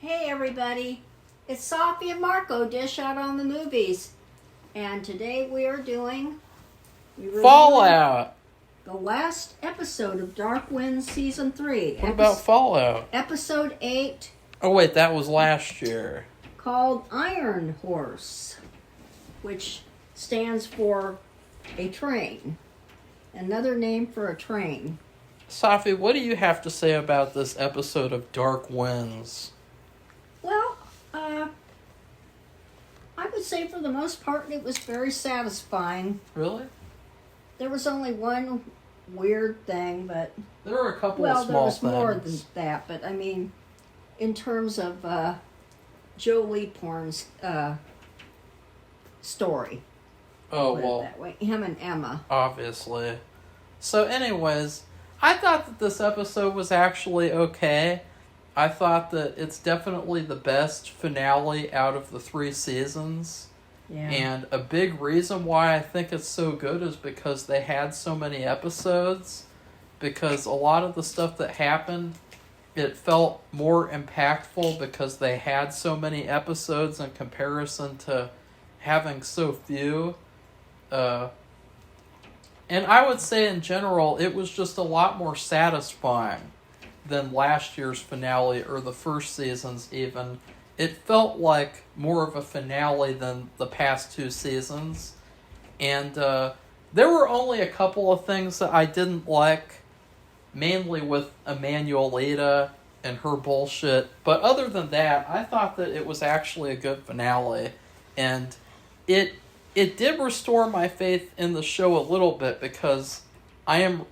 Hey everybody, it's Safi and Marco, Dish Out on the Movies. And today we are doing Fallout. the last episode of Dark Winds Season 3. What about Fallout? Episode 8, Oh wait, that was last year. called Iron Horse, which stands for a train. Another name for a train. Safi, what do you have to say about this episode of Dark Winds? Well, I would say for the most part it was very satisfying. Really? There was only one weird thing, but... There were a couple Well, of there small was more than things. that, but I mean, in terms of Joe Leaphorn's story. Oh, Put it well, that way. Him and Emma. obviously. So anyways, I thought that this episode was actually okay. I thought that it's definitely the best finale out of the 3 seasons. Yeah. And a big reason why I think it's so good is because they had so many episodes. Because a lot of the stuff that happened, it felt more impactful because they had so many episodes in comparison to having so few. And I would say in general, it was just a lot more satisfying than last year's finale or the first season's even. It felt like more of a finale than the past 2 seasons. And there were only a couple of things that I didn't like, mainly with Emanuelita and her bullshit. But other than that, I thought that it was actually a good finale. And it did restore my faith in the show a little bit because I'm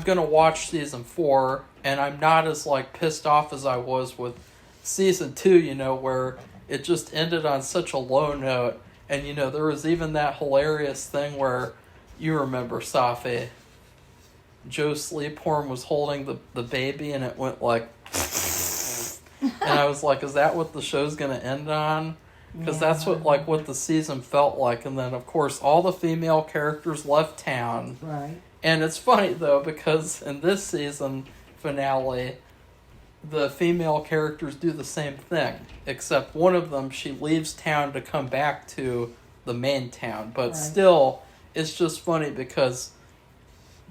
gonna watch season 4 and I'm not as like pissed off as I was with season 2, where it just ended on such a low note. And there was even that hilarious thing where you remember, Safi, Joe Sleephorn was holding the baby and it went like and I was like, is that what the show's gonna end on? Because that's what the season felt like. And then, of course, all the female characters left town. Right. And it's funny, though, because in this season finale, the female characters do the same thing. Except one of them, she leaves town to come back to the main town. But Right. still, it's just funny because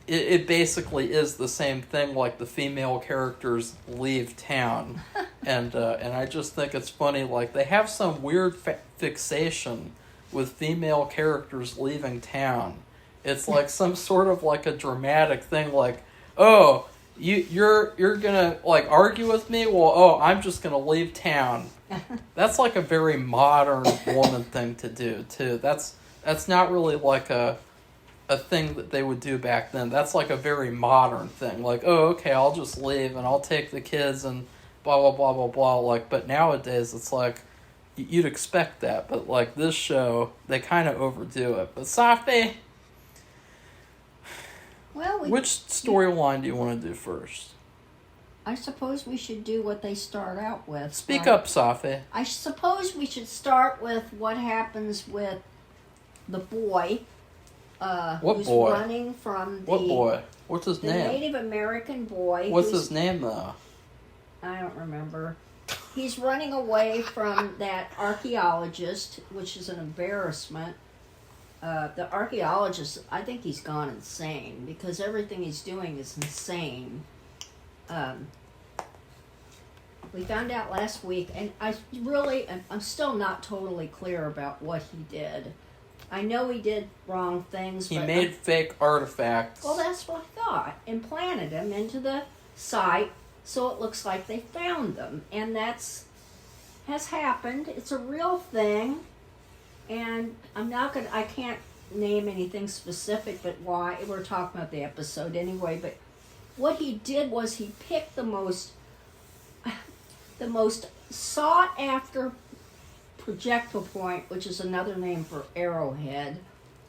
it basically is the same thing, like the female characters leave town. And I just think it's funny, like, they have some weird fixation with female characters leaving town. It's like some sort of like a dramatic thing, like, oh, you're gonna like argue with me? Well, I'm just gonna leave town. That's like a very modern woman thing to do too. That's not really like a thing that they would do back then. That's like a very modern thing. Like, oh, okay, I'll just leave and I'll take the kids and blah blah blah blah blah. Like, but nowadays it's like you'd expect that, but like this show, they kind of overdo it. But Safi, Well, which storyline do you want to do first? I suppose we should do what they start out with. Speak right? up, Safi. I suppose we should start with what happens with the boy. What who's boy? running from the... What boy? What's his The name? Native American boy. What's his name, though? I don't remember. He's running away from that archaeologist, which is an embarrassment. The archaeologist, I think he's gone insane because everything he's doing is insane. We found out last week, and I'm still not totally clear about what he did. I know he did wrong things. He but made fake artifacts. Well, that's what I thought. And planted them into the site so it looks like they found them. And has happened. It's a real thing. And I can't name anything specific, but why. We're talking about the episode anyway. But what he did was he picked the most sought after projectile point, which is another name for arrowhead.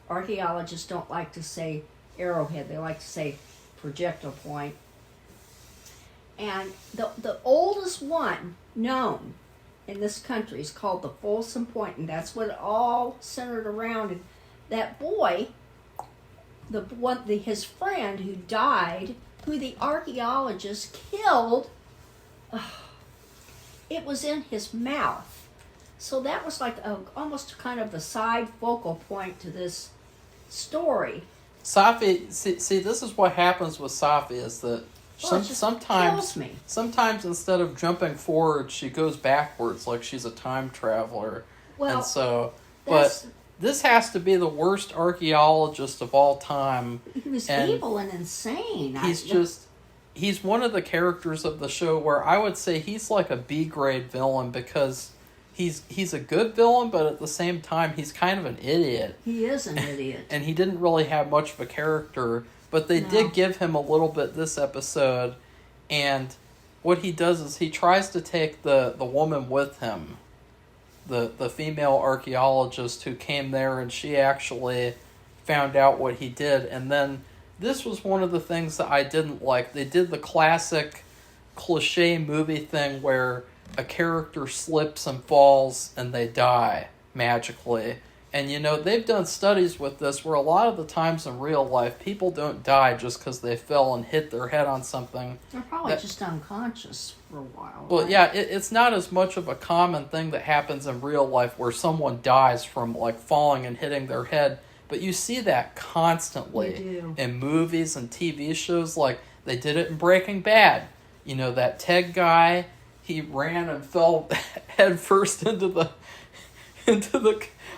Archaeologists don't like to say arrowhead, they like to say projectile point. And the oldest one known in this country is called the Folsom Point, and that's what it all centered around. And that boy, his friend who died, who the archaeologist killed, it was in his mouth. So that was like almost kind of a side focal point to this story. Safi, see, this is what happens with Safi is that Kills me. sometimes instead of jumping forward, she goes backwards like she's a time traveler. Well, and so, but this has to be the worst archaeologist of all time. He was evil and insane. He's one of the characters of the show where I would say he's like a B-grade villain because he's a good villain, but at the same time he's kind of an idiot. He is an idiot. And he didn't really have much of a character, but they did give him a little bit this episode. And what he does is he tries to take the woman with him, the female archaeologist who came there, and she actually found out what he did. And then this was one of the things that I didn't like. They did the classic cliche movie thing where a character slips and falls and they die magically. And they've done studies with this where a lot of the times in real life people don't die just because they fell and hit their head on something. They're probably just unconscious for a while. Well, right? Yeah, it's not as much of a common thing that happens in real life where someone dies from like falling and hitting their head. But you see that constantly in movies and TV shows. Like they did it in Breaking Bad. That Ted guy, he ran and fell head first into the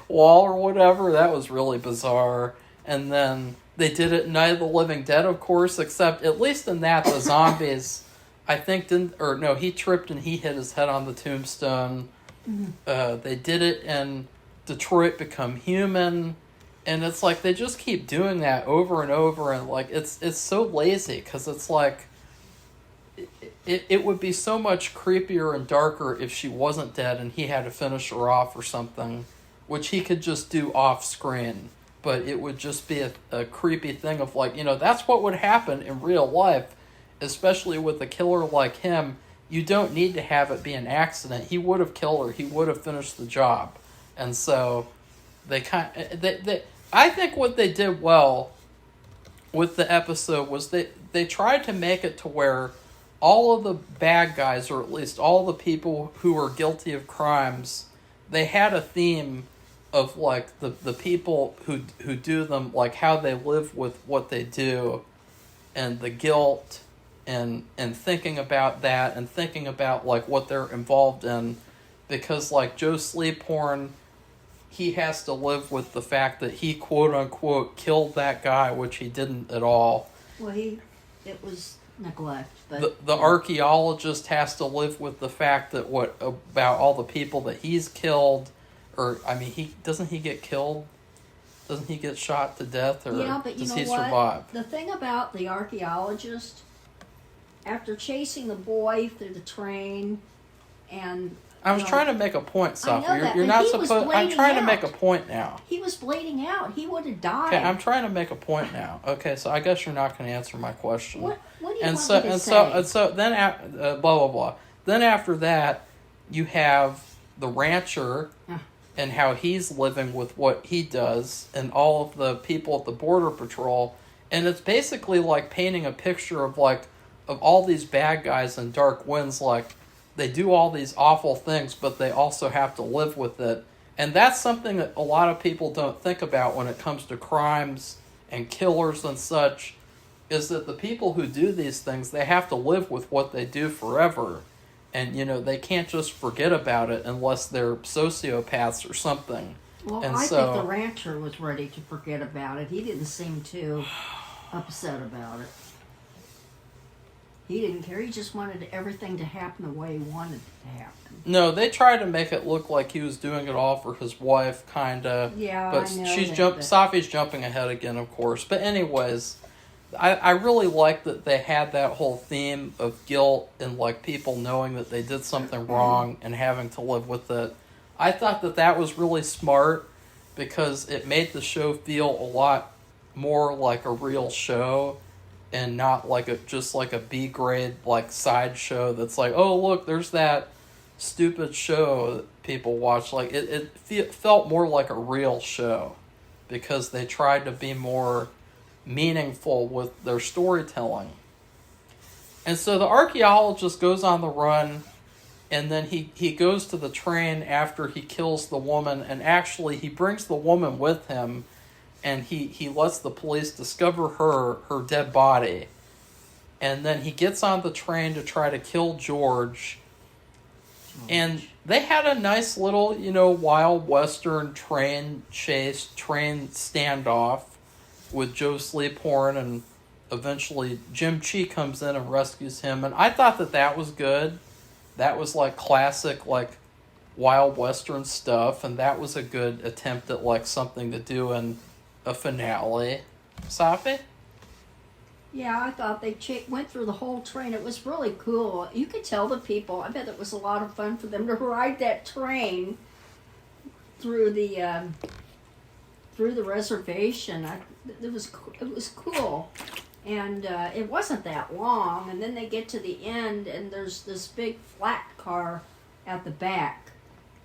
wall or whatever. That was really bizarre. And then they did it in Night of the Living Dead, of course, except at least in that the zombies, I think he tripped and he hit his head on the tombstone. Mm-hmm. They did it in Detroit Become Human. And it's like they just keep doing that over and over, and like it's so lazy because it's like it would be so much creepier and darker if she wasn't dead and he had to finish her off or something, which he could just do off screen. But it would just be a creepy thing of like, that's what would happen in real life, especially with a killer like him. You don't need to have it be an accident. He would have killed her. He would have finished the job. And so they I think what they did well with the episode was they tried to make it to where all of the bad guys, or at least all the people who were guilty of crimes, they had a theme of like the people who do them, like how they live with what they do and the guilt and thinking about that and thinking about like what they're involved in, because like Joe Sleephorn, he has to live with the fact that he quote unquote killed that guy, which he didn't at all. Well, it was neglect. But the archaeologist has to live with the fact that what about all the people that he's killed, or I mean, doesn't he get killed? Doesn't he get shot to death, or but does he survive? The thing about the archaeologist, after chasing the boy through the train, and I was trying to make a point, Safi. I know that, You're but not he was supposed. I'm trying to make a out. point now. He was bleeding out. He would have died. Okay, I'm trying to make a point now. Okay, so I guess you're not going to answer my question. What do you and want so, me to and say? so and so then blah blah blah. Then after that, you have the rancher and how he's living with what he does, and all of the people at the border patrol, and it's basically like painting a picture of all these bad guys in Dark Winds, like they do all these awful things, but they also have to live with it. And that's something that a lot of people don't think about when it comes to crimes and killers and such, is that the people who do these things, they have to live with what they do forever. And, they can't just forget about it unless they're sociopaths or something. Well, and I think the rancher was ready to forget about it. He didn't seem too upset about it. He didn't care. He just wanted everything to happen the way he wanted it to happen. No, they tried to make it look like he was doing it all for his wife, kind of. Yeah, but I know Safi's jumping ahead again, of course. But anyways, I really like that they had that whole theme of guilt and like people knowing that they did something wrong and having to live with it. I thought that was really smart because it made the show feel a lot more like a real show and not like just like a B-grade like side show that's like, oh look, there's that stupid show that people watch. Like it felt more like a real show because they tried to be more meaningful with their storytelling. And so the archaeologist goes on the run And then he goes to the train after he kills the woman, and actually he brings the woman with him, and he lets the police discover her dead body. And then he gets on the train to try to kill George. And they had a nice little, Wild Western train chase, train standoff with Joe Sleephorn, and eventually Jim Chi comes in and rescues him. And I thought that was good. That was like classic, like Wild Western stuff, and that was a good attempt at like something to do in a finale. Safi? Yeah, I thought they went through the whole train. It was really cool. You could tell the people. I bet it was a lot of fun for them to ride that train through the reservation. It was cool, and it wasn't that long. And then they get to the end, and there's this big flat car at the back,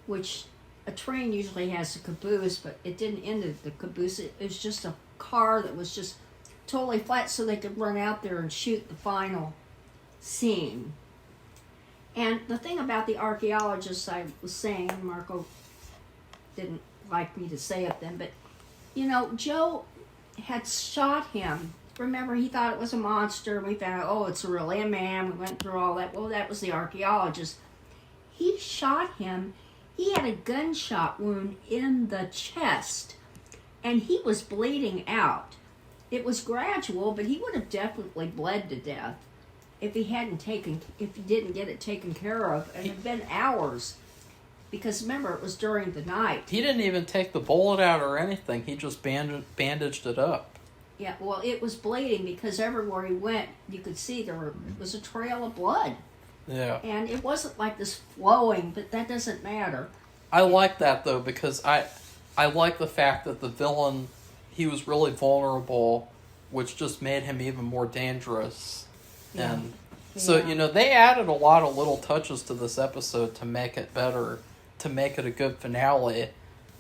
which a train usually has a caboose, but it didn't end at the caboose. It was just a car that was just totally flat, so they could run out there and shoot the final scene. And the thing about the archaeologists, I was saying, Marco didn't like me to say it then, but Joe had shot him. Remember, he thought it was a monster, and we found out, oh, it's really a man. We went through all that. Well, that was the archaeologist. He shot him. He had a gunshot wound in the chest, and he was bleeding out. It was gradual, but he would have definitely bled to death if he didn't get it taken care of. And it had been hours, because remember, it was during the night. He didn't even take the bullet out or anything. He just bandaged it up. Yeah, well, it was bleeding because everywhere he went, you could see there was a trail of blood. Yeah. And it wasn't like this flowing, but that doesn't matter. I like that, though, because I like the fact that the villain, he was really vulnerable, which just made him even more dangerous. Yeah. And so, they added a lot of little touches to this episode to make it better, to make it a good finale.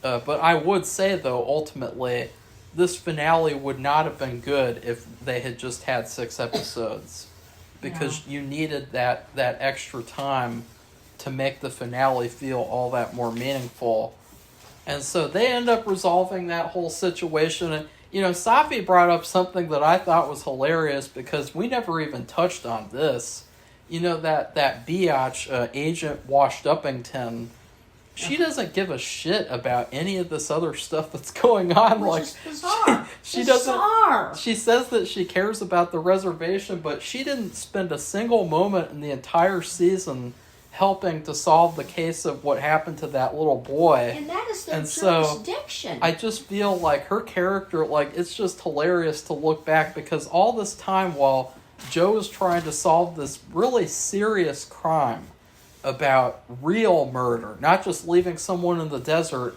But I would say, though, ultimately, this finale would not have been good if they had just had 6 episodes. Because you needed that extra time to make the finale feel all that more meaningful. And so they end up resolving that whole situation. And, Safi brought up something that I thought was hilarious because we never even touched on this. That biatch, Agent Washed Uppington, she doesn't give a shit about any of this other stuff that's going on. Which is bizarre. She doesn't. She says that she cares about the reservation, but she didn't spend a single moment in the entire season helping to solve the case of what happened to that little boy. And that is their So jurisdiction. I just feel like her character, it's just hilarious to look back because all this time while Joe is trying to solve this really serious crime about real murder, not just leaving someone in the desert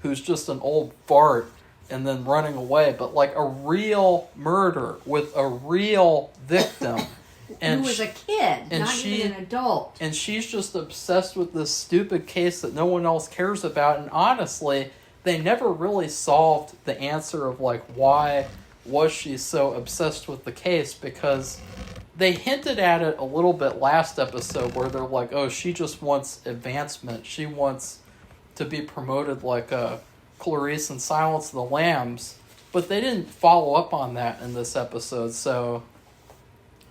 who's just an old fart and then running away, but like a real murder with a real victim. Who was a kid, not even an adult. And she's just obsessed with this stupid case that no one else cares about. And honestly, they never really solved the answer of why was she so obsessed with the case, because they hinted at it a little bit last episode where they're like, oh, she just wants advancement. She wants to be promoted like Clarice in Silence of the Lambs. But they didn't follow up on that in this episode. So,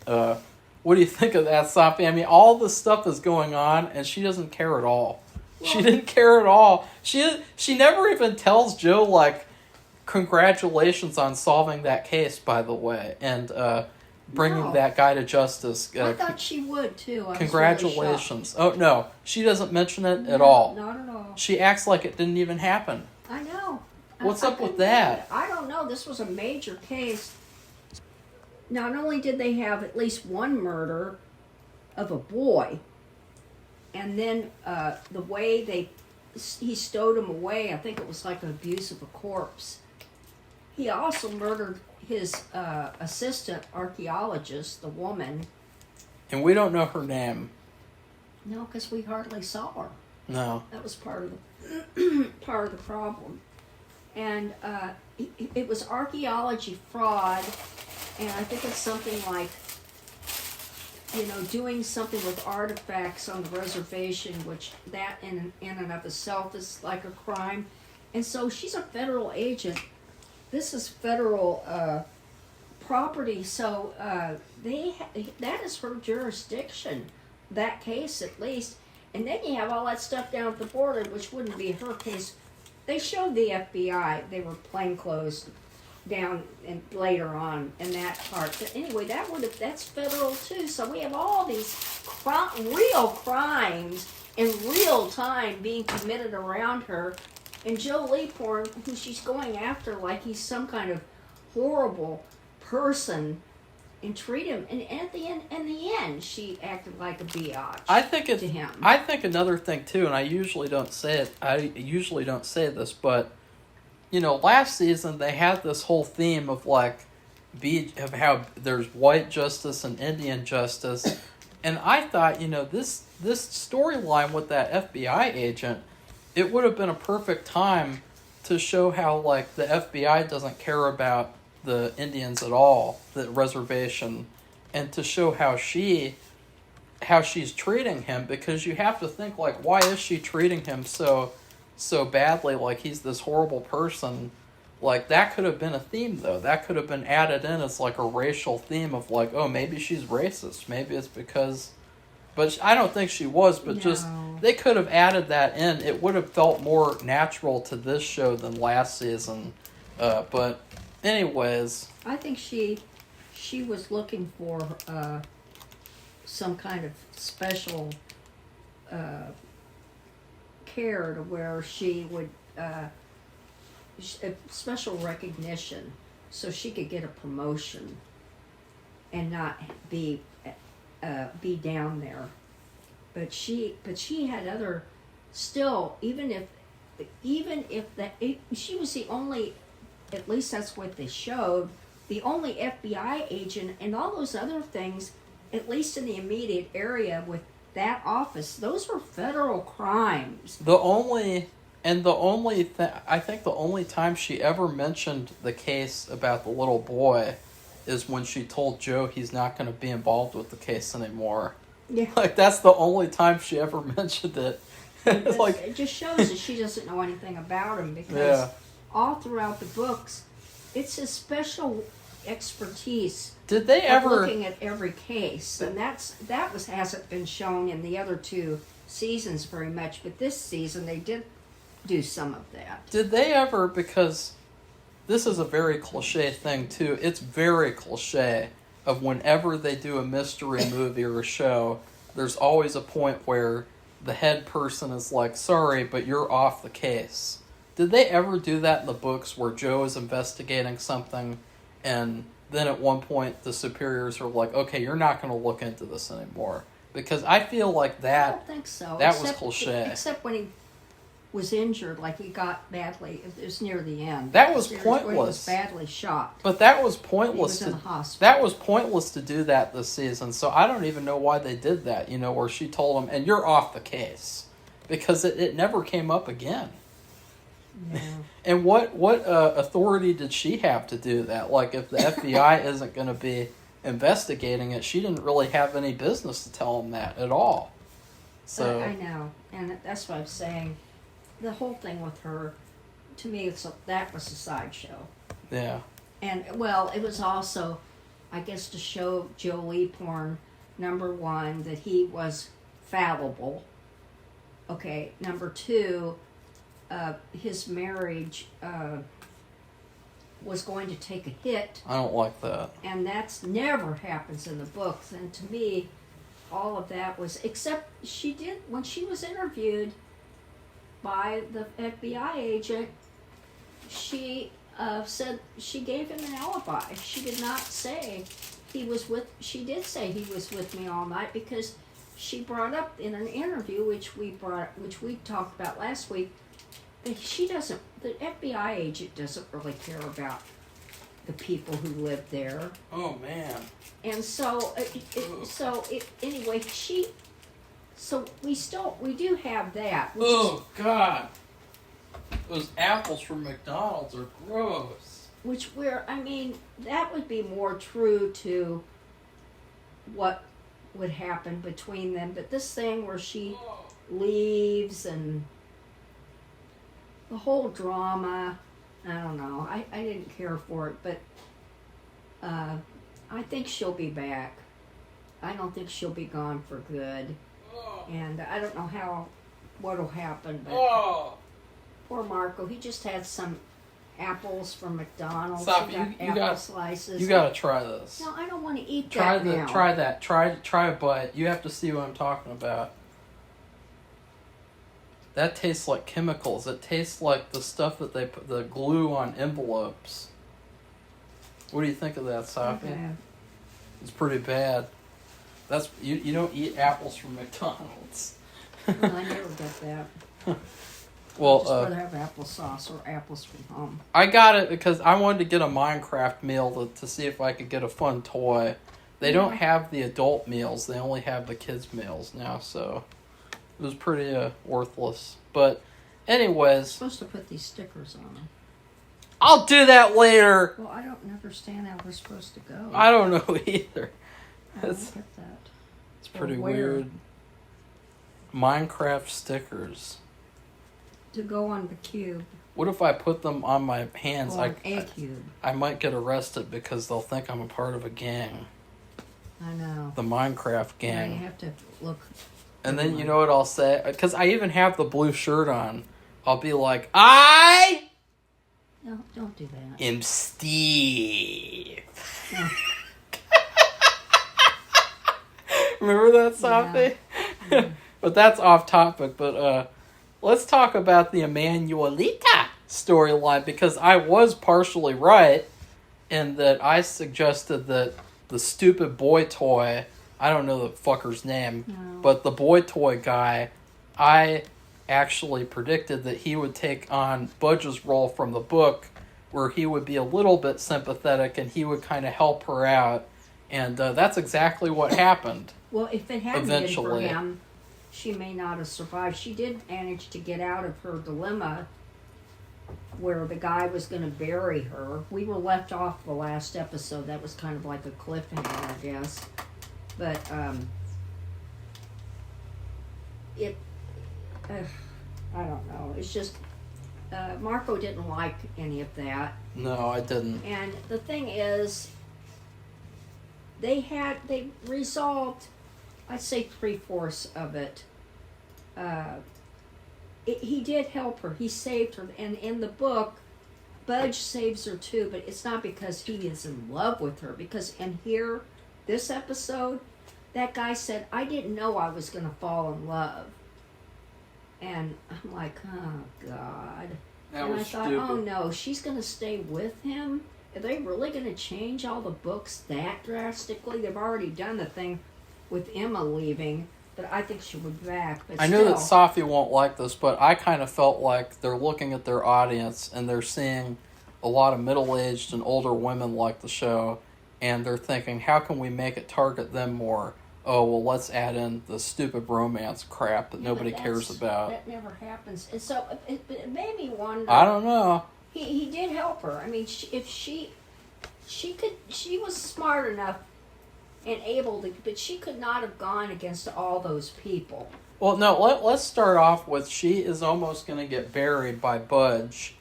what do you think of that, Safi? I mean, all this stuff is going on, and she doesn't care at all. Well, she didn't care at all. She never even tells Joe, congratulations on solving that case, by the way, and bringing that guy to justice. I thought she would, too. Congratulations. Oh, no. She doesn't mention it at all. Not at all. She acts like it didn't even happen. I know. What's up with that? I don't know. This was a major case. Not only did they have at least one murder of a boy, and then the way he stowed him away, I think it was like an abuse of a corpse. He also murdered his assistant archaeologist, the woman. And we don't know her name. No, because we hardly saw her. No. That was part of the problem. And it was archaeology fraud, and I think it's something like doing something with artifacts on the reservation, which that in and of itself is like a crime. And so she's a federal agent. This is federal property, so that is her jurisdiction, that case at least. And then you have all that stuff down at the border, which wouldn't be her case. They showed the FBI. They were plainclothes down and later on in that part. But anyway, that's federal too. So we have all these real crimes in real time being committed around her. And Joe Leaphorn, who she's going after like he's some kind of horrible person, and treat him. And at the end, she acted like a biatch. I think to him. I think another thing too, and I usually don't say it. I usually don't say this, but last season they had this whole theme of of how there's white justice and Indian justice, and I thought this storyline with that FBI agent, it would have been a perfect time to show how the FBI doesn't care about the Indians at all, the reservation, and to show how she's treating him, because you have to think why is she treating him so badly, like he's this horrible person. That could have been a theme though. That could have been added in as a racial theme of oh, maybe she's racist, maybe it's because, but I don't think she was, but just they could have added that in. It would have felt more natural to this show than last season. But anyways, I think she was looking for some kind of special care to where she would special recognition, so she could get a promotion and not be down there. But she had other still, even if she was the only, at least that's what they showed, the only FBI agent, and all those other things, at least in the immediate area with that office, those were federal crimes. I think the only time she ever mentioned the case about the little boy is when she told Joe he's not going to be involved with the case anymore. Yeah. That's the only time she ever mentioned it. It's it just shows that she doesn't know anything about him, because all throughout the books, it's a special expertise. Did they ever looking at every case, and hasn't been shown in the other two seasons very much, but this season they did do some of that. Did they ever, because this is a very cliche thing too, it's very cliche of whenever they do a mystery movie or a show, there's always a point where the head person is sorry, but you're off the case. Did they ever do that in the books where Joe is investigating something and then at one point the superiors are okay, you're not going to look into this anymore? Because I feel like that, I don't think so. That was cliche. Except when he was injured, he got badly. It was near the end. That was pointless. He was badly shot. But that was pointless. He was in the hospital. That was pointless to do that this season. So I don't even know why they did that. Where she told him, and you're off the case, because it never came up again. Yeah. And what authority did she have to do that? If the FBI isn't going to be investigating it, she didn't really have any business to tell them that at all. So I know, and that's what I'm saying. The whole thing with her, to me, that was a sideshow. Yeah. And it was also, I guess, to show Joe Leaphorn, number one, that he was fallible. Okay, number two, his marriage was going to take a hit. I don't like that. And that's never happens in the books. And to me, all of that was, except she did, when she was interviewed by the FBI agent, she said she gave him an alibi. She did not say she did say he was with me all night, because she brought up in an interview, which we talked about last week, that the FBI agent doesn't really care about the people who live there. Oh man. And anyway, we do have that. Oh God. Those apples from McDonald's are gross. That would be more true to what would happen between them. But this thing where she leaves and the whole drama, I don't know. I didn't care for it, but I think she'll be back. I don't think she'll be gone for good. And I don't know what'll happen, but poor Marco, he just had some apples from McDonald's. Stop, he got apple slices. You gotta try this. No, I don't want to eat Try that now. Try that. Try a bite. You have to see what I'm talking about. That tastes like chemicals. It tastes like the stuff that they put the glue on envelopes. What do you think of that, Safi? Okay. It's pretty bad. That's you don't eat apples from McDonald's. Well, I never get that. Well, I'd just rather have applesauce or apples from home. I got it because I wanted to get a Minecraft meal to see if I could get a fun toy. They don't have the adult meals. They only have the kids' meals now, so it was pretty worthless. But anyways, I'm supposed to put these stickers on them. I'll do that later. Well, I don't understand how we're supposed to go. I don't know either. I don't get that. It's pretty where? weird. Minecraft stickers. To go on the cube. What if I put them on my hands? Or an A cube. I might get arrested because they'll think I'm a part of a gang. I know. The Minecraft Yeah, gang. you have to look. And then you know what I'll say? Because I even have the blue shirt on. I'll be like, I No, don't do that. am Steve. No. Remember that, Safi? Yeah. But that's off topic. But let's talk about the Emanuelita storyline, because I was partially right in that I suggested that the stupid boy toy, I don't know the fucker's name, No. but the boy toy guy, I actually predicted that he would take on Budge's role from the book, where he would be a little bit sympathetic and he would kind of help her out. And that's exactly what happened. Well, if it hadn't Eventually. been for him, she may not have survived. She did manage to get out of her dilemma where the guy was going to bury her. We were left off the last episode. That was kind of like a cliffhanger, I guess. But I don't know. It's just Marco didn't like any of that. No, I didn't. And the thing is, they resolved, I'd say 3/4 of it. He did help her. He saved her. And in the book, Budge saves her too, but it's not because he is in love with her. Because in here, this episode, that guy said, I didn't know I was going to fall in love. And I'm like, oh, God. That and was I thought, stupid. oh, no, she's going to stay with him? Are they really going to change all the books that drastically? They've already done the thing with Emma leaving, but I think she'll be back. But I know that Safi won't like this, but I kind of felt like they're looking at their audience and they're seeing a lot of middle-aged and older women like the show, and they're thinking, how can we make it target them more? Oh, well, let's add in the stupid romance crap that nobody cares about. That never happens. And so it made me wonder. I don't know. He did help her. I mean, if she was smart enough and able to, but she could not have gone against all those people. Well, no, let's start off with she is almost going to get buried by Budge.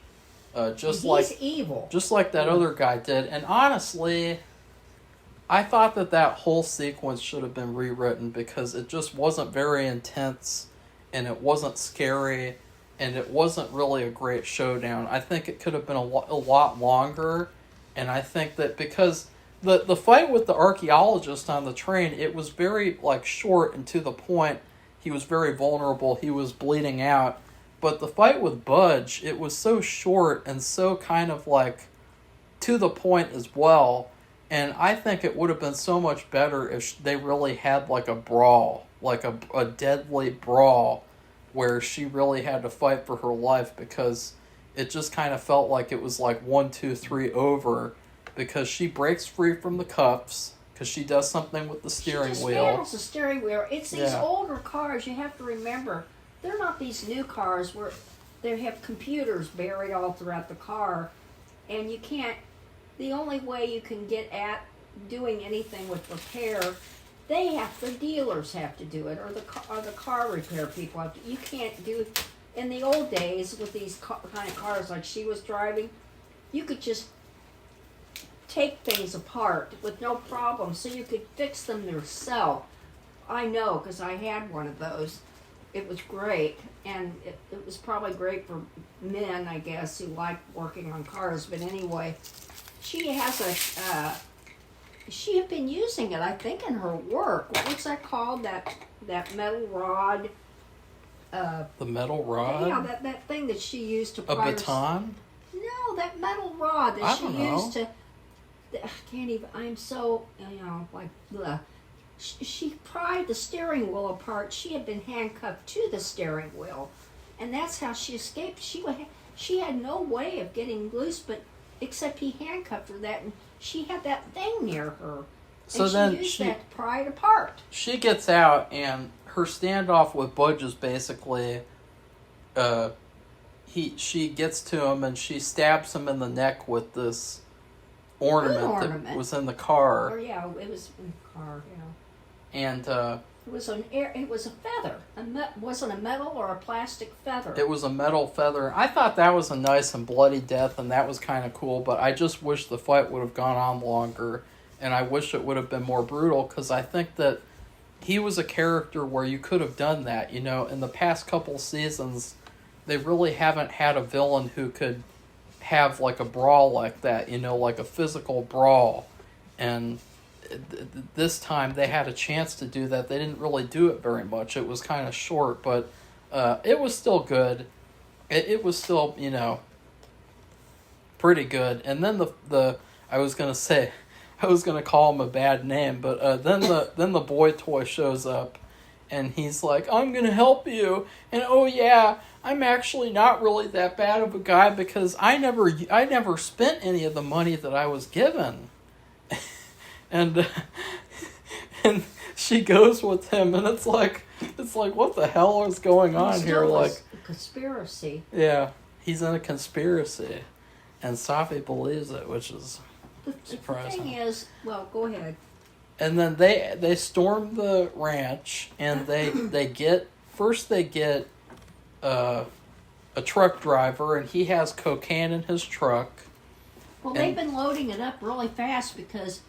He's evil. Just like that other guy did. And honestly, I thought that whole sequence should have been rewritten because it just wasn't very intense and it wasn't scary and it wasn't really a great showdown. I think it could have been a lot longer, and I think that because the fight with the archaeologist on the train, it was very short and to the point. He was very vulnerable. He was bleeding out. But the fight with Budge, it was so short and so kind of to the point as well. And I think it would have been so much better if they really had a brawl, a deadly brawl, where she really had to fight for her life, because it just kind of felt like it was 1, 2, 3 over, because she breaks free from the cuffs, because she does something with the steering She wheel. dismantles the steering wheel. It's these older cars. You have to remember, they're not these new cars where they have computers buried all throughout the car, and you can't. The only way you can get at doing anything with repair the dealers have to do it, or the car repair people have to. You can't do. In the old days, with these kind of cars like she was driving, you could just take things apart with no problem, so you could fix them yourself. I know, because I had one of those. It was great, and it was probably great for men, I guess, who like working on cars. But anyway, she has she had been using it, I think, in her work. What's that called? That metal rod. The metal rod? Yeah, that thing that she used to A pry baton? No, that metal rod that I she don't know. used to. I can't even. I'm so like. Bleh. She pried the steering wheel apart. She had been handcuffed to the steering wheel, and that's how she escaped. She had no way of getting loose, but except he handcuffed her. And she had that thing near her, So and then she used that to pry it apart. She gets out, and her standoff with Budge is basically, she gets to him and she stabs him in the neck with this ornament that was in the car. Or yeah, it was in the car. Yeah. And it was a feather. Wasn't a metal or a plastic feather. it was a metal feather. I thought that was a nice and bloody death, and that was kind of cool. But I just wish the fight would have gone on longer, and I wish it would have been more brutal, because I think that he was a character where you could have done that. You know, in the past couple seasons, they really haven't had a villain who could have like a brawl like that. You know, like a physical brawl, and this time they had a chance to do that. They didn't really do it very much. It was kind of short, but it was still good. It was still, pretty good. And then the I was gonna call him a bad name, but then the boy toy shows up, and he's like, "I'm gonna help you," and oh yeah, I'm actually not really that bad of a guy, because I never spent any of the money that I was given. And she goes with him, and it's like what the hell is going on here? Like a conspiracy. Yeah, he's in a conspiracy, and Safi believes it, which is surprising. The thing is, well, go ahead. And then they storm the ranch, and they get a truck driver, and he has cocaine in his truck. Well, they've been loading it up really fast because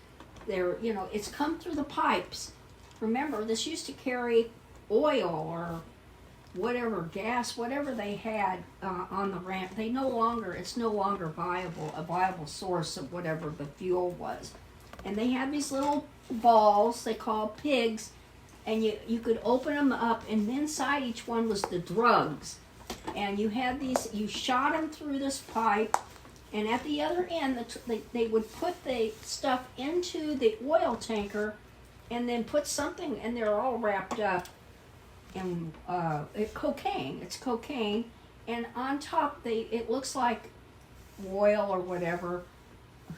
it's come through the pipes. Remember, this used to carry oil or whatever, gas, whatever they had on the ranch. It's no longer a viable source of whatever the fuel was. And they had these little balls they call pigs, and you could open them up, and inside each one was the drugs. And you shot them through this pipe, and at the other end, they would put the stuff into the oil tanker, and then put something, and they're all wrapped up in cocaine. It's cocaine, and on top it looks like oil or whatever.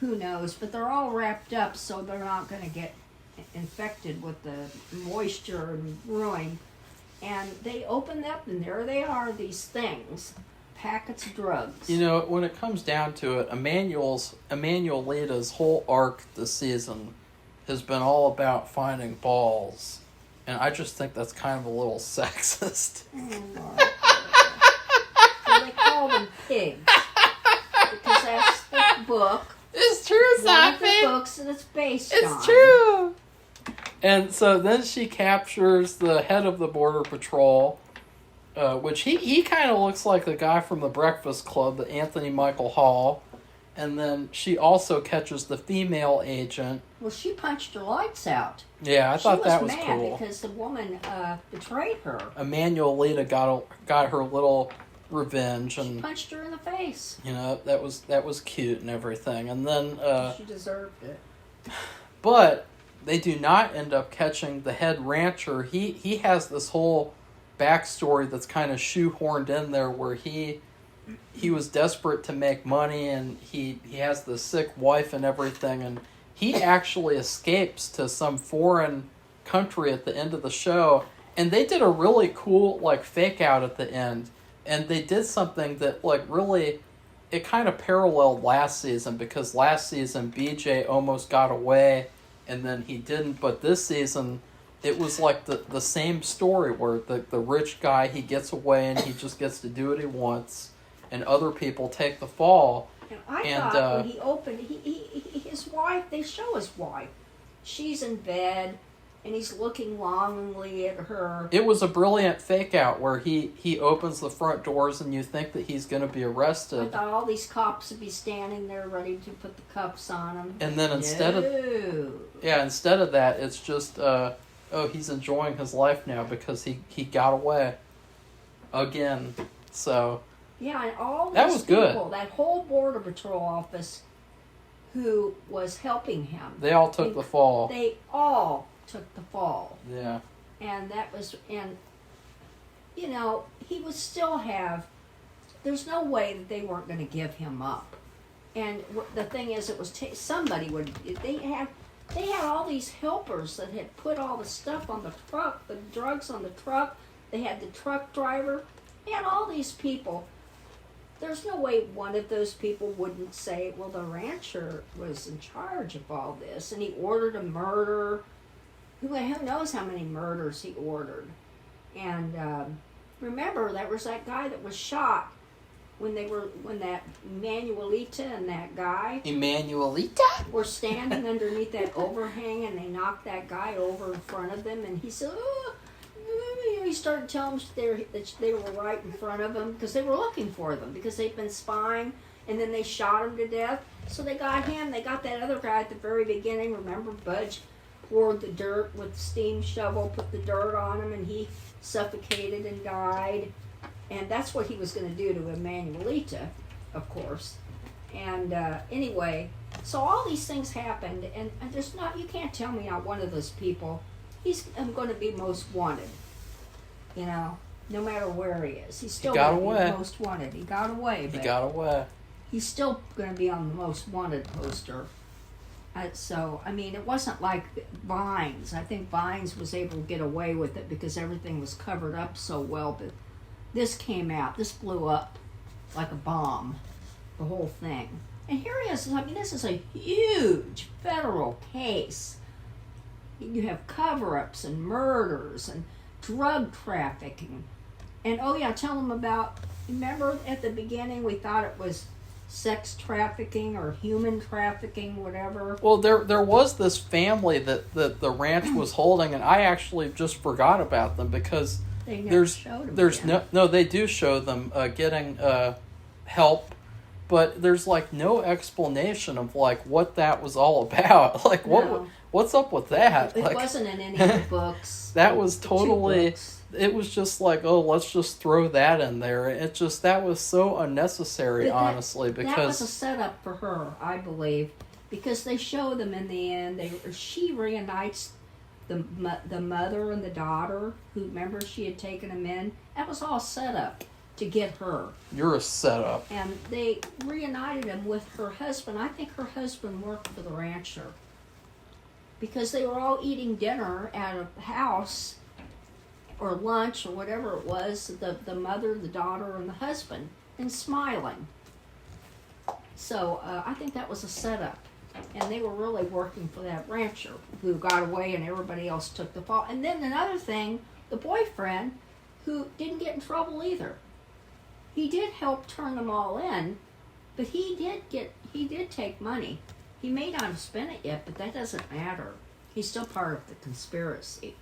Who knows? But they're all wrapped up, so they're not going to get infected with the moisture and ruin. And they open up, and there they are, these things. Packets of drugs. When it comes down to it, Emmanuel Leda's whole arc this season has been all about finding balls. And I just think that's kind of a little sexist. Oh, Lord. So they call them pigs. Because that's the book. It's true, One of the Safi. books that it's based on. It's true. And so then she captures the head of the Border Patrol, which he kind of looks like the guy from The Breakfast Club, the Anthony Michael Hall. And then she also catches the female agent. Well, she punched her lights out. Yeah, I thought that was cool. She was mad because the woman betrayed her. Emmanuel Leda got her little revenge, and she punched her in the face. that was cute and everything. And then she deserved it. But they do not end up catching the head rancher. He has this whole backstory that's kind of shoehorned in there, where he was desperate to make money, and he has the sick wife and everything, and he actually escapes to some foreign country at the end of the show, and they did a really cool fake out at the end, and they did something that really, it kind of paralleled last season, because last season BJ almost got away and then he didn't. But this season, it was like the same story where the rich guy, he gets away and he just gets to do what he wants, and other people take the fall. And I thought when he opened, his wife, they show his wife. She's in bed, and he's looking longingly at her. It was a brilliant fake out where he opens the front doors and you think that he's going to be arrested. I thought all these cops would be standing there ready to put the cuffs on him. And then instead of that, it's just, he's enjoying his life now because he got away again. So yeah, and all these that was people, good. that whole Border Patrol office who was helping him. They all took the fall. They all took the fall. Yeah. And that was, and, you know, he would still have, there's no way that they weren't going to give him up. And the thing is, it was, somebody would, they had all these helpers that had put all the stuff on the truck, the drugs on the truck. They had the truck driver. They had all these people. There's no way one of those people wouldn't say, well, the rancher was in charge of all this, and he ordered a murder. Who knows how many murders he ordered? And remember, there was that guy that was shot when that Emanuelita and that guy were standing underneath that overhang, and they knocked that guy over in front of them, and he said, oh, he started telling them that they were right in front of him because they were looking for them because they'd been spying, and then they shot him to death. So they got him. They got that other guy at the very beginning. Remember, Budge poured the dirt with the steam shovel, put the dirt on him, and he suffocated and died. And that's what he was going to do to Emanuelita, of course. And anyway, so all these things happened, and there's not, you can't tell me not one of those people, he's going to be most wanted. You know, no matter where he is. He's still going to be most wanted. He got away. But he got away. He's still going to be on the most wanted poster. So, I mean, it wasn't like Vines. I think Vines was able to get away with it because everything was covered up so well. But this came out. This blew up like a bomb. The whole thing. And here he is. I mean, this is a huge federal case. You have cover-ups and murders and drug trafficking. And, oh yeah, tell them about, remember at the beginning we thought it was sex trafficking or human trafficking, whatever. Well, there was this family that the ranch was holding, and I actually just forgot about them because they never showed them there's again. no they do show them getting help, but there's like no explanation of like what that was all about. Like what's up with that? It wasn't in any of the books. That was totally. It was just like, oh, let's just throw that in there. It just, that was so unnecessary, honestly, because that was a setup for her, I believe, because they show them in the end. She reunites the mother and the daughter who, remember, she had taken him in. That was all set up to get her. You're a setup. And they reunited him with her husband. I think her husband worked for the rancher because they were all eating dinner at a house or lunch or whatever it was, the mother, the daughter, and the husband, and smiling. So I think that was a setup. And they were really working for that rancher who got away and everybody else took the fall. And then another thing, the boyfriend, who didn't get in trouble either. He did help turn them all in, but he did take money. He may not have spent it yet, but that doesn't matter. He's still part of the conspiracy.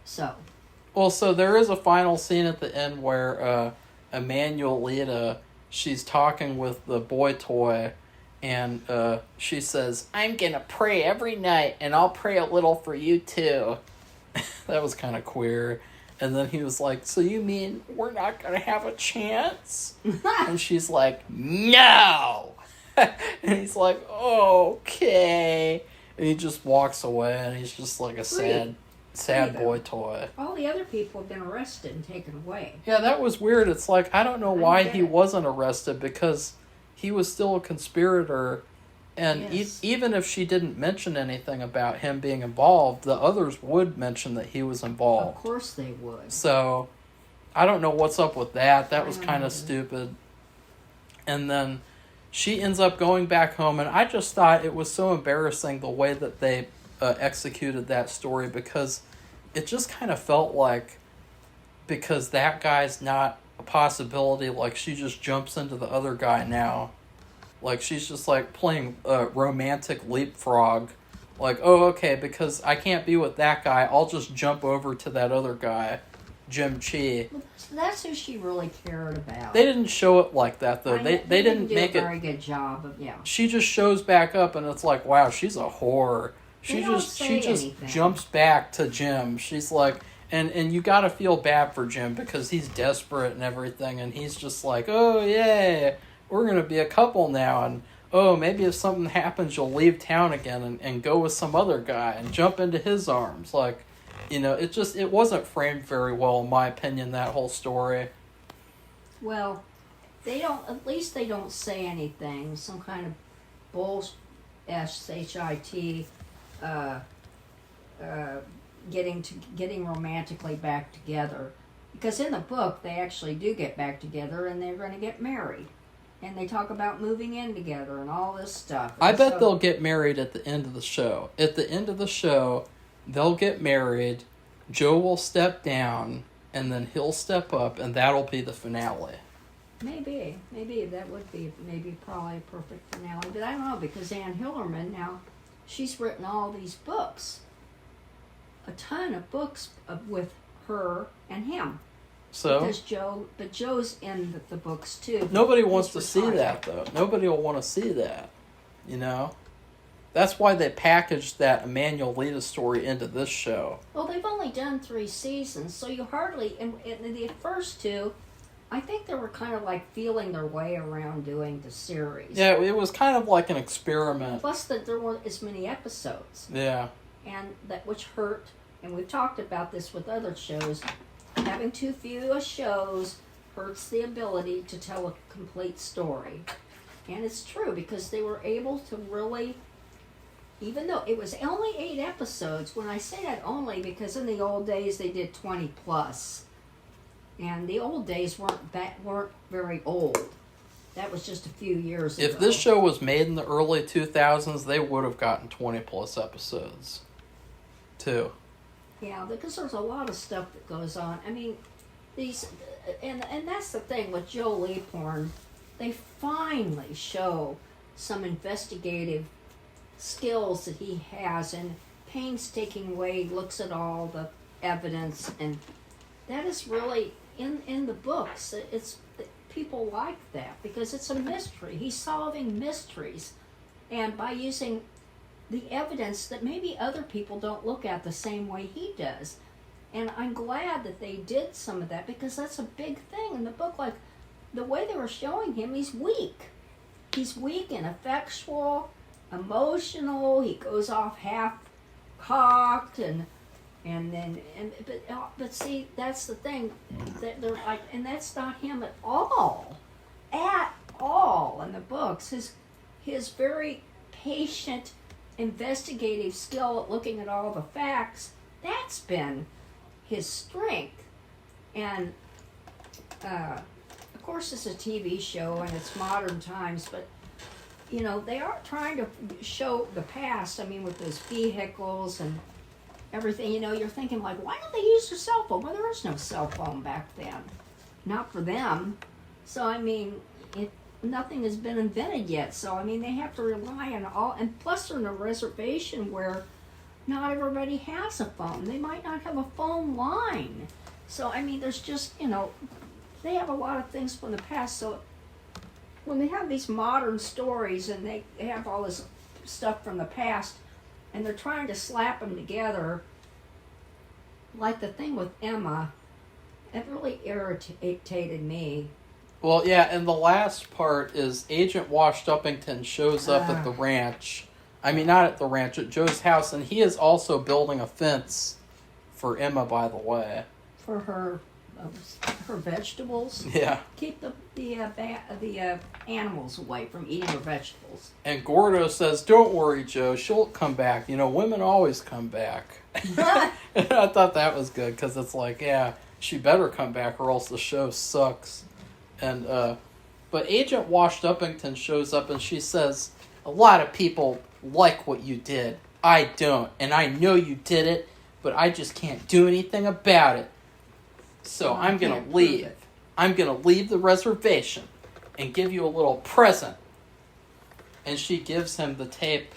So there is a final scene at the end where Emanuelita, she's talking with the boy toy, and she says, "I'm gonna pray every night, and I'll pray a little for you too." That was kind of queer. And then he was like, "So you mean we're not gonna have a chance?" And she's like, "No." And he's like, "Okay." And he just walks away, and he's just like a sad boy toy. All the other people have been arrested and taken away. Yeah, that was weird. It's like, I don't know why he wasn't arrested, because he was still a conspirator, and even if she didn't mention anything about him being involved, the others would mention that he was involved. Of course they would. So, I don't know what's up with that. That was kind of stupid. And then she ends up going back home, and I just thought it was so embarrassing the way that they executed that story, because it just kind of felt like, because that guy's not a possibility, like she just jumps into the other guy now. Like she's just like playing romantic leapfrog. Like, oh, okay, because I can't be with that guy, I'll just jump over to that other guy, Jim Chi. That's who she really cared about. They didn't show it like that, though. They didn't do make a very good job of, yeah. She just shows back up, and it's like, wow, she's a whore. She just jumps back to Jim. She's like, and you gotta feel bad for Jim, because he's desperate and everything, and he's just like, oh, yay, we're gonna be a couple now, and oh, maybe if something happens, you'll leave town again and go with some other guy and jump into his arms. Like, you know, it wasn't framed very well, in my opinion, that whole story. Well, at least they don't say anything, some kind of bullshit, S-H-I-T, getting romantically back together. Because in the book, they actually do get back together, and they're going to get married. And they talk about moving in together and all this stuff. I bet they'll get married at the end of the show. At the end of the show, they'll get married, Joe will step down, and then he'll step up, and that'll be the finale. Maybe that would be probably a perfect finale. But I don't know, because Ann Hillerman now, she's written all these books. A ton of books with her and him. So, because Joe's in the books too. Nobody wants to see that, though. Nobody will want to see that, you know? That's why they packaged that Emmanuel Lita story into this show. Well, they've only done 3 seasons, so you hardly, in the first 2, I think they were kind of like feeling their way around doing the series. Yeah, it was kind of like an experiment. Plus that there weren't as many episodes. Yeah. And that which hurt, and we've talked about this with other shows. Having too few shows hurts the ability to tell a complete story. And it's true, because they were able to really, even though it was only 8 episodes, when I say that only, because in the old days they did 20 plus. And the old days weren't very old. That was just a few years ago. If this show was made in the early 2000s, they would have gotten 20 plus episodes, too. Yeah, because there's a lot of stuff that goes on. I mean, and that's the thing with Joe Leaphorn. They finally show some investigative skills that he has, and painstaking way he looks at all the evidence, and that is really in the books. It's people like that because it's a mystery. He's solving mysteries, and by using the evidence that maybe other people don't look at the same way he does. And I'm glad that they did some of that, because that's a big thing in the book. Like, the way they were showing him, he's weak. He's weak and effectual, emotional. He goes off half-cocked, but see, that's the thing. That they're like, and that's not him at all in the books. His very patient, investigative skill at looking at all the facts, that's been his strength. And of course it's a TV show and it's modern times, but you know, they are trying to show the past. I mean, with those vehicles and everything, you know, you're thinking like, why don't they use their cell phone? Well, there was no cell phone back then, not for them. So I mean, nothing has been invented yet, so I mean they have to rely on all, and plus they're in a reservation where not everybody has a phone. They might not have a phone line. So I mean there's just, you know, they have a lot of things from the past. So when they have these modern stories and they have all this stuff from the past and they're trying to slap them together, like the thing with Emma, it really irritated me. Well, yeah, and the last part is Agent Washed Uppington shows up at the ranch. I mean, not at the ranch, at Joe's house, and he is also building a fence for Emma, by the way. For her vegetables? Yeah. Keep the animals away from eating her vegetables. And Gordo says, don't worry, Joe, she'll come back. You know, women always come back. And I thought that was good, because it's like, yeah, she better come back or else the show sucks. And, But Agent Washed Uppington shows up and she says, a lot of people like what you did. I don't. And I know you did it, but I just can't do anything about it. So Well, I'm going to leave. I'm going to leave the reservation and give you a little present. And she gives him the tape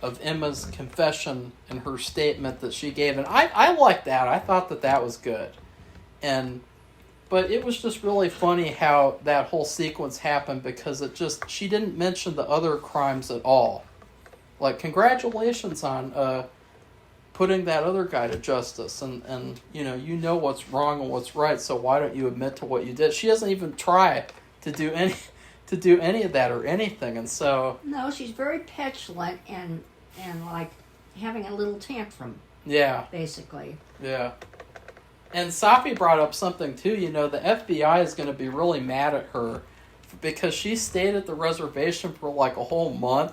of Emma's confession and her statement that she gave. And I liked that. I thought that was good. But it was just really funny how that whole sequence happened because she didn't mention the other crimes at all. Like, congratulations on putting that other guy to justice, and you know what's wrong and what's right, so why don't you admit to what you did? She doesn't even try to do any of that or anything, and so... No, she's very petulant and like having a little tantrum. Yeah. Basically. Yeah. And Safi brought up something too, the FBI is going to be really mad at her because she stayed at the reservation for like a whole month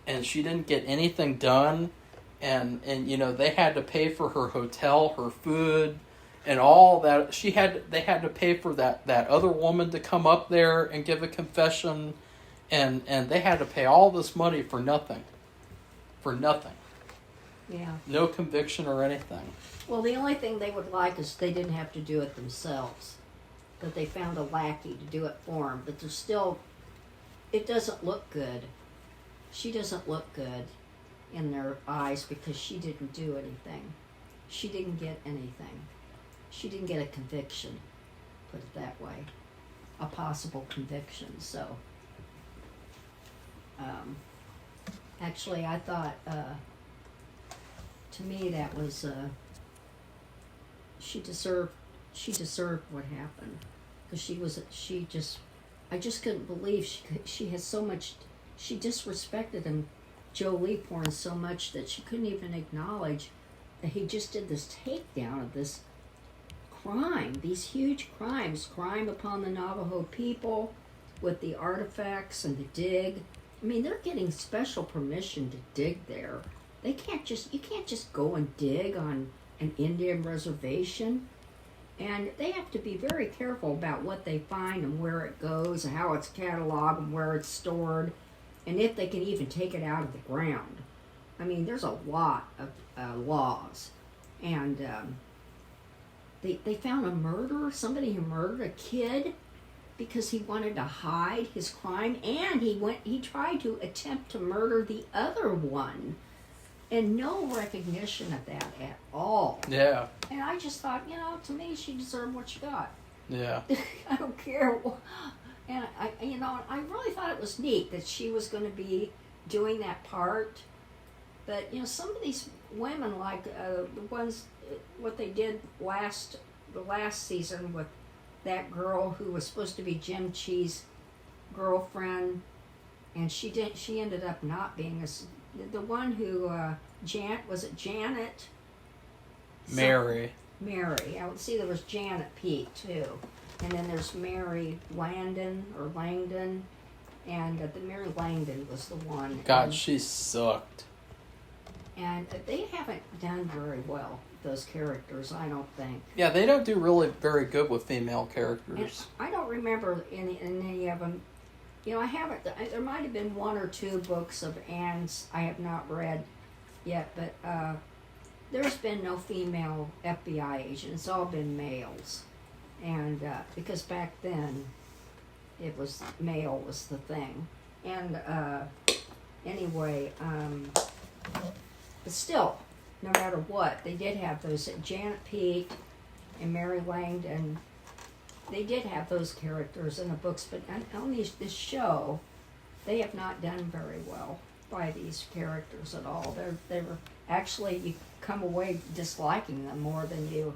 and she didn't get anything done and they had to pay for her hotel, her food, and all that. They had to pay for that other woman to come up there and give a confession and they had to pay all this money for nothing. For nothing. Yeah. No conviction or anything. Well, the only thing they would like is they didn't have to do it themselves. That they found a lackey to do it for them. But there's still... It doesn't look good. She doesn't look good in their eyes because she didn't do anything. She didn't get anything. She didn't get a conviction, put it that way. A possible conviction, so... actually, I thought... to me, that was... She deserved what happened because I just couldn't believe she has so much. She disrespected him, Joe Leaporn, so much that she couldn't even acknowledge that he just did this takedown of this crime, these huge crime upon the Navajo people with the artifacts and the dig. I mean, they're getting special permission to dig there. You can't just go and dig on an Indian reservation, and they have to be very careful about what they find and where it goes and how it's cataloged and where it's stored and if they can even take it out of the ground. I mean, there's a lot of laws, and they found a murderer, somebody who murdered a kid because he wanted to hide his crime, and he tried to attempt to murder the other one. And no recognition of that at all. Yeah. And I just thought, to me, she deserved what she got. Yeah. I don't care. And I really thought it was neat that she was going to be doing that part. But some of these women, like the ones, what they did the last season with that girl who was supposed to be Jim Chee's girlfriend, and she ended up not being the one who, was it Janet? Mary. Mary. I would see there was Janet Peake, too. And then there's Mary Langdon, and the Mary Langdon was the one. God, she sucked. And they haven't done very well, those characters, I don't think. Yeah, they don't do really very good with female characters. And I don't remember in any of them. I haven't, there might have been one or two books of Anne's I have not read yet, but there's been no female FBI agent. It's all been males. And because back then, it was, male was the thing. And anyway, but still, no matter what, they did have those, Janet Peake and Mary Langdon. They did have those characters in the books, but on this show, they have not done very well by these characters at all. They were actually, you come away disliking them more than you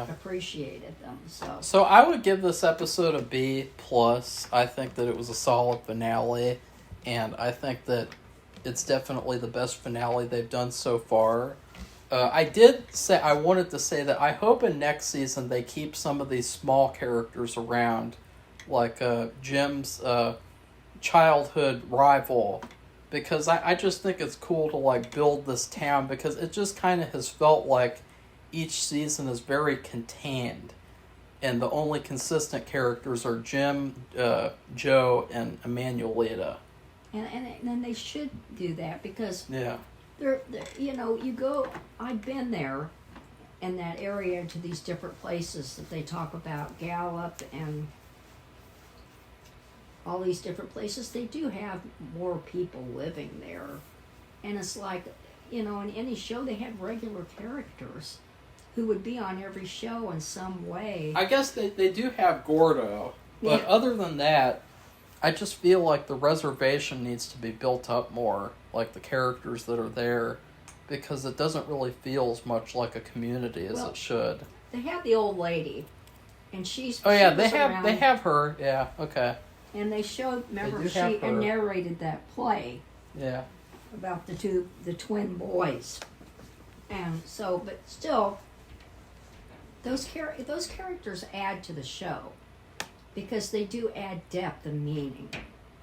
appreciated them. So I would give this episode a B+. I think that it was a solid finale, and I think that it's definitely the best finale they've done so far. I wanted to say that I hope in next season they keep some of these small characters around, like Jim's childhood rival, because I just think it's cool to build this town, because it just kind of has felt like each season is very contained. and the only consistent characters are Jim, Joe, and Emanuelita. And then they should do that because Yeah. they're you go. I've been there in that area to these different places that they talk about, Gallup and all these different places. They do have more people living there, and it's like, in any show they have regular characters who would be on every show in some way. I guess they do have Gordo, but Yeah. other than that, I just feel like the reservation needs to be built up more, like the characters that are there, because it doesn't really feel as much like a community as it should. They have the old lady, and she's Oh yeah, she they was have around, they have her. Yeah, okay. and they showed. Remember, do she have her. narrated that play Yeah. about the twin boys, and so, but still, those characters add to the show because they do add depth and meaning.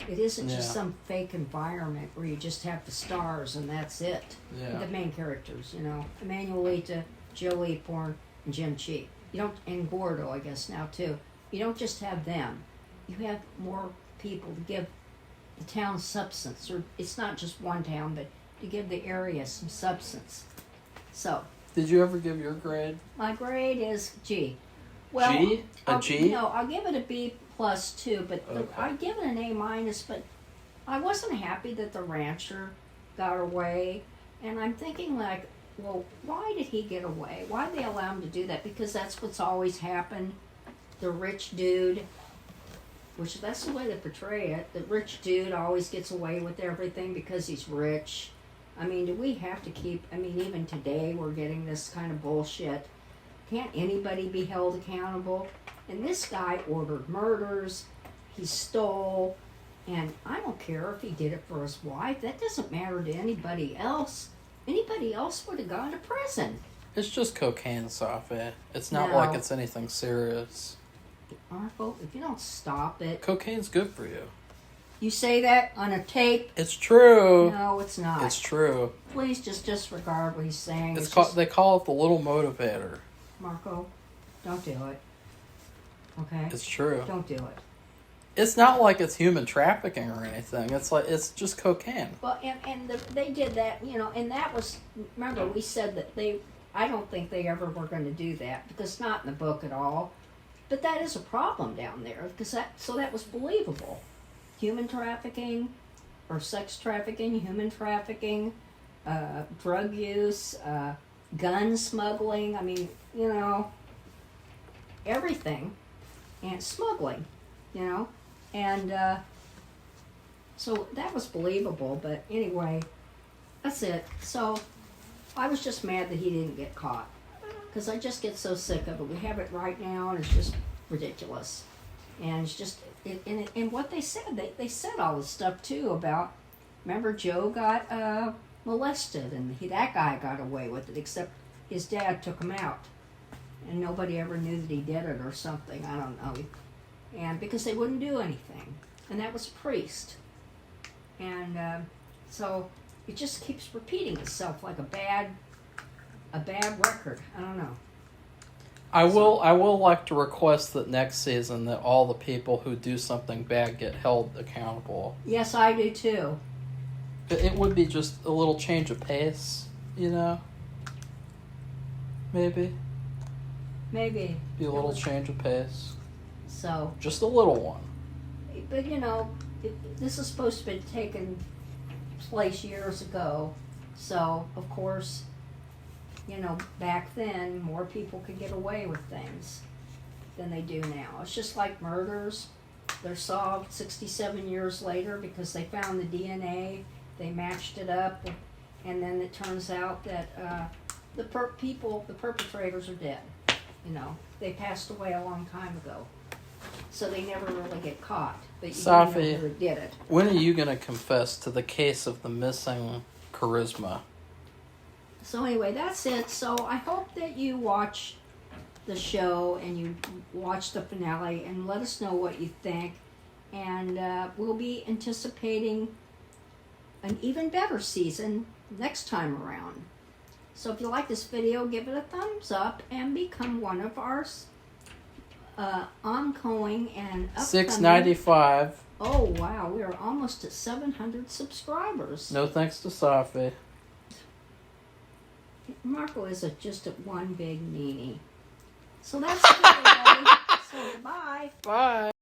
It isn't just Yeah. some fake environment where you just have the stars and that's it. Yeah. The main characters, Emanuelita, Joe Eaporn, and Jim Cheek. You don't, and Gordo, I guess now too. You don't just have them. You have more people to give the town substance, or it's not just one town, but to give the area some substance. So Did you ever give your grade? my grade is G. Well, G? A G? No, I'll give it a B plus too, but Okay. I'd give it an A minus. But I wasn't happy that the rancher got away, and I'm thinking like, well, why did he get away? Why did they allow him to do that? Because that's what's always happened. The rich dude, which that's the way they portray it. The rich dude always gets away with everything because he's rich. I mean, do we have to keep? I mean, even today we're getting this kind of bullshit. Can't anybody be held accountable? And this guy ordered murders, he stole, and I don't care if he did it for his wife. That doesn't matter to anybody else. Anybody else would have gone to prison. It's just cocaine, Safi. It's not No. like it's anything serious. Marco, if you don't stop it. Cocaine's good for you. You say that on a tape? It's true. No, it's not. It's true. Please just disregard what he's saying. It's just, they call it the little motivator. Marco, don't do it. Okay? It's true. Don't do it. It's not like it's human trafficking or anything. It's just cocaine. Well, they did that, and that was, remember, we said that I don't think they ever were going to do that, because it's not in the book at all. But that is a problem down there, because that was believable. Human trafficking, or sex trafficking, human trafficking, drug use, gun smuggling, I mean, everything, and smuggling, and so that was believable. But anyway, that's it. So I was just mad that he didn't get caught, because I just get so sick of it. We have it right now, and it's just ridiculous. And it's just, and what they said, they said all this stuff too about, remember Joe got molested, and that guy got away with it, except his dad took him out. And nobody ever knew that he did it or something, I don't know. And because they wouldn't do anything. And that was a priest. And so it just keeps repeating itself like a bad record. I don't know. I will like to request that next season that all the people who do something bad get held accountable. Yes, I do too. It would be just a little change of pace, Maybe. Maybe. Be a little change of pace. So. Just a little one. But this is supposed to be taken place years ago. So, of course, back then, more people could get away with things than they do now. It's just like murders. They're solved 67 years later because they found the DNA, they matched it up, and then it turns out that the perpetrators are dead. They passed away a long time ago. So they never really get caught. But you know Safi, who did it. when are you going to confess to the case of the missing charisma? So anyway, that's it. So I hope that you watch the show and you watch the finale and let us know what you think. And we'll be anticipating an even better season next time around. So if you like this video, give it a thumbs up and become one of our ongoing and upcoming. $6.95. Oh wow, we are almost at 700 subscribers. No thanks to Safi. Marco is just one big meanie. So that's it, everybody. So bye. Bye.